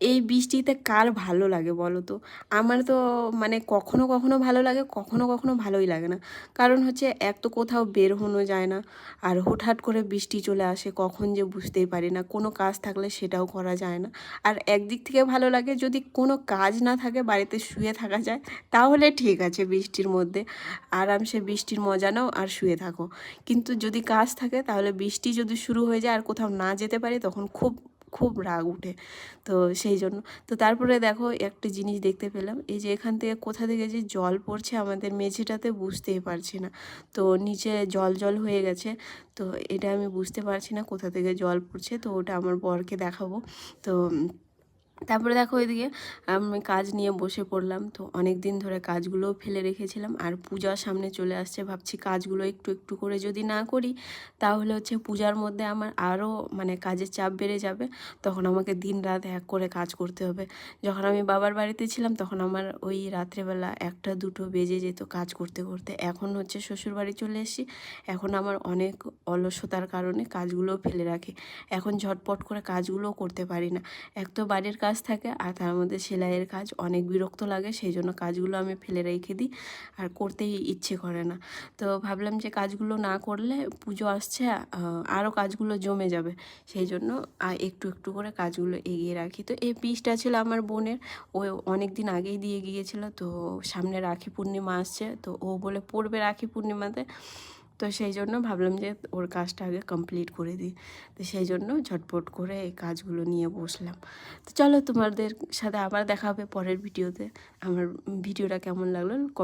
এই বৃষ্টিতে কার ভালো লাগে বলো তো? আমার তো মানে কখনো কখনো ভালো লাগে, কখনো কখনো ভালোই লাগে না। কারণ হচ্ছে এক তো কোথাও বের হনো যায় না, আর হুটহাট করে বৃষ্টি চলে আসে, কখন যে বুঝতেই পারি না। কোনো কাজ থাকলে সেটাও করা যায় না। আর একদিক থেকে ভালো লাগে যদি কোনো কাজ না থাকে, বাড়িতে শুয়ে থাকা যায়, তাহলে ঠিক আছে বৃষ্টির মধ্যে আরামসে বৃষ্টির মজা নাও আর শুয়ে থাকো। কিন্তু যদি কাজ থাকে তাহলে বৃষ্টি যদি শুরু হয়ে যায় আর কোথাও না যেতে পারি, তখন খুব খুব রাগ উঠে। তো সেই জন্য তো তারপরে দেখো একটা জিনিস দেখতে পেলাম, এই যে এখান থেকে কোথা থেকে যে জল পড়ছে আমাদের মেঝেটাতে বুঝতেই পারছি না। তো নিচে জল জল হয়ে গেছে, তো এটা আমি বুঝতে পারছি না কোথা থেকে জল পড়ছে। তো ওটা আমার বরকে দেখাবো। তো তারপরে দেখো এদিকে আমি কাজ নিয়ে বসে পড়লাম। তো অনেক দিন ধরে কাজগুলোও ফেলে রেখেছিলাম, আর পূজার সামনে চলে আসছে, ভাবছি কাজগুলো একটু একটু করে যদি না করি তাহলে হচ্ছে পূজার মধ্যে আমার আরও মানে কাজের চাপ বেড়ে যাবে। তখন আমাকে দিন রাত এক করে কাজ করতে হবে। যখন আমি বাবার বাড়িতে ছিলাম তখন আমার ওই রাত্রেবেলা 1টা 2টো বেজে যেত কাজ করতে করতে। এখন হচ্ছে শ্বশুরবাড়ি চলে এসেছি, এখন আমার অনেক অলসতার কারণে কাজগুলোও ফেলে রাখি। এখন ঝটপট করে কাজগুলোও করতে পারি না। এক তো বাড়ির কাজ থাকে, আর তার মধ্যে সেলাইয়ের কাজ, অনেক বিরক্ত লাগে, সেই জন্য কাজগুলো আমি ফেলে রেখে দিই, আর করতেই ইচ্ছে করে না। তো ভাবলাম যে কাজগুলো না করলে পুজো আসছে, আরও কাজগুলো জমে যাবে, সেই জন্য একটু একটু করে কাজগুলো এগিয়ে রাখি। তো এই পিসটা ছিল আমার বোনের, ও অনেক দিন আগেই দিয়ে গিয়েছিল। তো সামনে রাখি পূর্ণিমা আসছে, তো ও বলে পড়বে রাখি পূর্ণিমাতে। তো সেই জন্য ভাবলাম যে ওর কাজটা আগে কমপ্লিট করে দিই। তো সেই জন্য ঝটপট করে এই কাজগুলো নিয়ে বসলাম। তো চলো, তোমাদের সাথে আবার দেখা হবে পরের ভিডিওতে। আমার ভিডিওটা কেমন লাগলো কমেন্ট